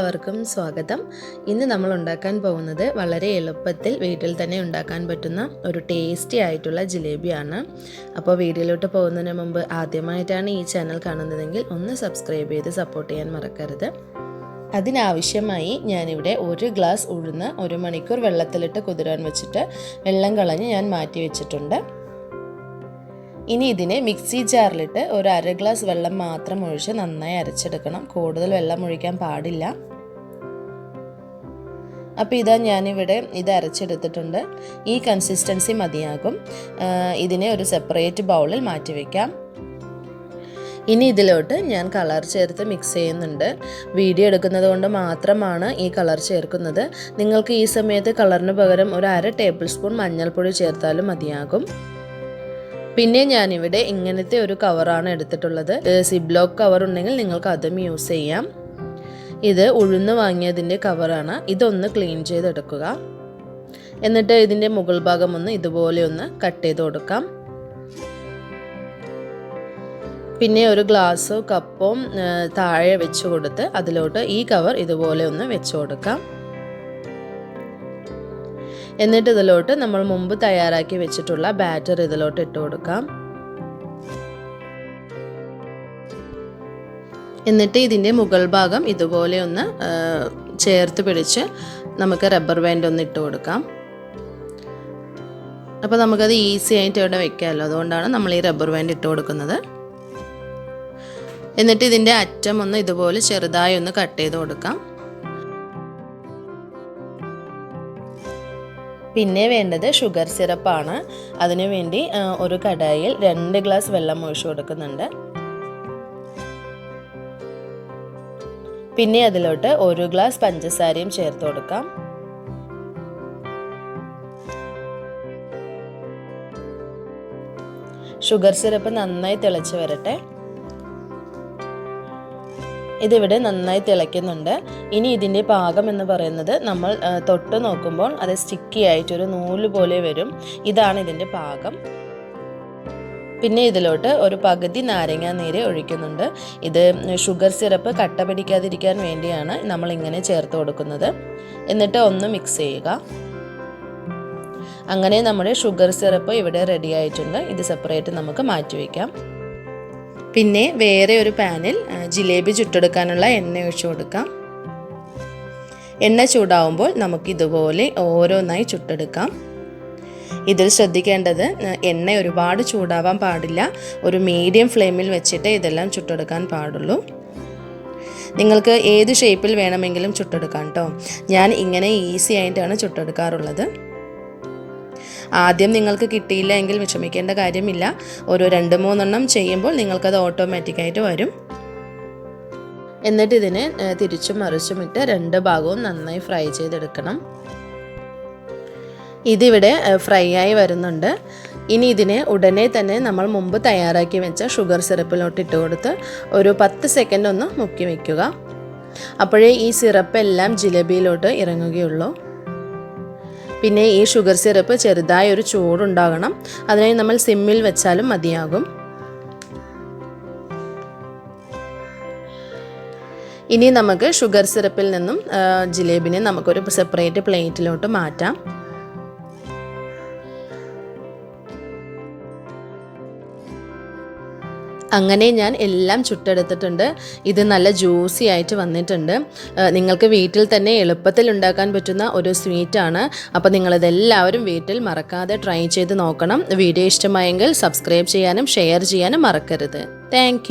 എല്ലാവർക്കും സ്വാഗതം. ഇന്ന് നമ്മൾ ഉണ്ടാക്കാൻ പോകുന്നത് വളരെ എളുപ്പത്തിൽ വീട്ടിൽ തന്നെ ഉണ്ടാക്കാൻ പറ്റുന്ന ഒരു ടേസ്റ്റി ആയിട്ടുള്ള ജിലേബിയാണ്. അപ്പോൾ വീഡിയോയിലോട്ട് പോകുന്നതിന് മുമ്പ് ആദ്യമായിട്ടാണ് ഈ ചാനൽ കാണുന്നതെങ്കിൽ ഒന്ന് സബ്സ്ക്രൈബ് ചെയ്ത് സപ്പോർട്ട് ചെയ്യാൻ മറക്കരുത്. അതിനാവശ്യമായി ഞാനിവിടെ 1 ഗ്ലാസ് ഉഴുന്ന് 1 മണിക്കൂർ വെള്ളത്തിലിട്ട് കുതിരാൻ വെച്ചിട്ട് വെള്ളം കളഞ്ഞ് ഞാൻ മാറ്റി വെച്ചിട്ടുണ്ട്. ഇനി ഇതിനെ മിക്സി ജാറിലിട്ട് ഒരു 1/2 ഗ്ലാസ് വെള്ളം മാത്രം ഒഴിച്ച് നന്നായി അരച്ചെടുക്കണം. കൂടുതൽ വെള്ളം ഒഴിക്കാൻ പാടില്ല. അപ്പോൾ ഇതാ ഞാനിവിടെ ഇത് അരച്ചെടുത്തിട്ടുണ്ട്. ഈ കൺസിസ്റ്റൻസി മതിയാകും. ഇതിനെ ഒരു സെപ്പറേറ്റ് ബൗളിൽ മാറ്റി വയ്ക്കാം. ഇനി ഇതിലോട്ട് ഞാൻ കളർ ചേർത്ത് മിക്സ് ചെയ്യുന്നുണ്ട്. വീഡിയോ എടുക്കുന്നത് കൊണ്ട് മാത്രമാണ് ഈ കളർ ചേർക്കുന്നത്. നിങ്ങൾക്ക് ഈ സമയത്ത് കളറിന് പകരം ഒരു 1/2 ടേബിൾ സ്പൂൺ മഞ്ഞൾപ്പൊടി ചേർത്താലും മതിയാകും. പിന്നെ ഞാനിവിടെ ഇങ്ങനത്തെ ഒരു കവറാണ് എടുത്തിട്ടുള്ളത്. സിബ്ലോക്ക് കവർ ഉണ്ടെങ്കിൽ നിങ്ങൾക്ക് അതും യൂസ് ചെയ്യാം. ഇത് ഉഴുന്ന് വാങ്ങിയതിൻ്റെ കവറാണ്. ഇതൊന്ന് ക്ലീൻ ചെയ്തെടുക്കുക. എന്നിട്ട് ഇതിൻ്റെ മുകൾ ഭാഗം ഒന്ന് ഇതുപോലെ ഒന്ന് കട്ട് ചെയ്ത് കൊടുക്കാം. പിന്നെ ഒരു ഗ്ലാസ്സോ കപ്പോ താഴെ വെച്ച് കൊടുത്ത് അതിലോട്ട് ഈ കവർ ഇതുപോലെ ഒന്ന് വെച്ച് കൊടുക്കാം. എന്നിട്ട് ഇതിലോട്ട് നമ്മൾ മുമ്പ് തയ്യാറാക്കി വെച്ചിട്ടുള്ള ബാറ്റർ ഇതിലോട്ട് ഇട്ട് കൊടുക്കാം. എന്നിട്ട് ഇതിൻ്റെ മുകൾ ഭാഗം ഇതുപോലെ ഒന്ന് ചേർത്ത് പിടിച്ച് നമുക്ക് റബ്ബർ ബാൻഡ് ഒന്ന് ഇട്ട് കൊടുക്കാം. അപ്പോൾ നമുക്കത് ഈസി ആയിട്ട് ഇവിടെ വെക്കാമല്ലോ, അതുകൊണ്ടാണ് നമ്മൾ ഈ റബ്ബർ ബാൻഡ് ഇട്ട് കൊടുക്കുന്നത്. എന്നിട്ട് ഇതിൻ്റെ അറ്റം ഒന്ന് ഇതുപോലെ ചെറുതായി ഒന്ന് കട്ട് ചെയ്ത് കൊടുക്കാം. പിന്നെ വേണ്ടത് ഷുഗർ സിറപ്പാണ്. അതിനുവേണ്ടി ഒരു കടായിൽ 2 ഗ്ലാസ് വെള്ളം ഒഴിച്ചു കൊടുക്കുന്നുണ്ട്. പിന്നെ അതിലോട്ട് 1 ഗ്ലാസ് പഞ്ചസാരയും ചേർത്ത് കൊടുക്കാം. ഷുഗർ സിറപ്പ് നന്നായി തിളച്ച് വരട്ടെ. ഇതിവിടെ നന്നായി തിളയ്ക്കുന്നുണ്ട്. ഇനി ഇതിൻ്റെ പാകം എന്ന് പറയുന്നത് നമ്മൾ തൊട്ട് നോക്കുമ്പോൾ അത് സ്റ്റിക്കി ആയിട്ടൊരു നൂല് പോലെ വരും. ഇതാണ് ഇതിൻ്റെ പാകം. പിന്നെ ഇതിലോട്ട് ഒരു പകുതി നാരങ്ങ നീര് ഒഴിക്കുന്നുണ്ട്. ഇത് ഷുഗർ സിറപ്പ് കട്ട പിടിക്കാതിരിക്കാൻ വേണ്ടിയാണ് നമ്മൾ ഇങ്ങനെ ചേർത്ത് കൊടുക്കുന്നത്. എന്നിട്ട് ഒന്ന് മിക്സ് ചെയ്യുക. അങ്ങനെ നമ്മുടെ ഷുഗർ സിറപ്പ് ഇവിടെ റെഡി ആയിട്ടുണ്ട്. ഇത് സെപ്പറേറ്റ് നമുക്ക് മാറ്റി വയ്ക്കാം. പിന്നെ വേറെ ഒരു പാനിൽ ജിലേബി ചുട്ടെടുക്കാനുള്ള എണ്ണ ഒഴിച്ചു കൊടുക്കാം. എണ്ണ ചൂടാവുമ്പോൾ നമുക്കിതുപോലെ ഓരോന്നായി ചുട്ടെടുക്കാം. ഇതിൽ ശ്രദ്ധിക്കേണ്ടത് എണ്ണ ഒരുപാട് ചൂടാവാൻ പാടില്ല. ഒരു മീഡിയം ഫ്ലെയിമിൽ വെച്ചിട്ട് ഇതെല്ലാം ചുട്ടെടുക്കാൻ പാടുള്ളൂ. നിങ്ങൾക്ക് ഏത് ഷേപ്പിൽ വേണമെങ്കിലും ചുട്ടെടുക്കാം കേട്ടോ. ഞാൻ ഇങ്ങനെ ഈസി ആയിട്ടാണ് ചുട്ടെടുക്കാറുള്ളത്. ആദ്യം നിങ്ങൾക്ക് കിട്ടിയില്ല എങ്കിൽ വിഷമിക്കേണ്ട കാര്യമില്ല. ഒരു 2-3 എണ്ണം ചെയ്യുമ്പോൾ നിങ്ങൾക്കത് ഓട്ടോമാറ്റിക്കായിട്ട് വരും. എന്നിട്ട് ഇതിനെ തിരിച്ചും മറിച്ചും ഇട്ട് 2 ഭാഗവും നന്നായി ഫ്രൈ ചെയ്തെടുക്കണം. ഇതിവിടെ ഫ്രൈ ആയി വരുന്നുണ്ട്. ഇനി ഇതിനെ ഉടനെ തന്നെ നമ്മൾ മുമ്പ് തയ്യാറാക്കി വെച്ച ഷുഗർ സിറപ്പിലോട്ട് ഇട്ട് കൊടുത്ത് ഒരു 10 സെക്കൻഡ് ഒന്ന് മുക്കി വയ്ക്കുക. അപ്പോഴേ ഈ സിറപ്പ് എല്ലാം ജിലേബിയിലോട്ട് ഇറങ്ങുകയുള്ളൂ. പിന്നെ ഈ ഷുഗർ സിറപ്പ് ചെറുതായി ഒരു ചൂടുണ്ടാകണം. അതിനായി നമ്മൾ സിമ്മിൽ വെച്ചാലും മതിയാകും. ഇനി നമുക്ക് ഷുഗർ സിറപ്പിൽ നിന്നും ജിലേബിനെ നമുക്കൊരു സെപ്പറേറ്റ് പ്ലേറ്റിലോട്ട് മാറ്റാം. അങ്ങനെ ഞാൻ എല്ലാം ചുട്ടെടുത്തിട്ടുണ്ട്. ഇത് നല്ല ജ്യൂസി ആയിട്ട് വന്നിട്ടുണ്ട്. നിങ്ങൾക്ക് വീട്ടിൽ തന്നെ എളുപ്പത്തിൽ ഉണ്ടാക്കാൻ പറ്റുന്ന ഒരു സ്വീറ്റാണ്. അപ്പോൾ നിങ്ങളിതെല്ലാവരും വീട്ടിൽ മറക്കാതെ ട്രൈ ചെയ്ത് നോക്കണം. വീഡിയോ ഇഷ്ടമായെങ്കിൽ സബ്സ്ക്രൈബ് ചെയ്യാനും ഷെയർ ചെയ്യാനും മറക്കരുത്. താങ്ക്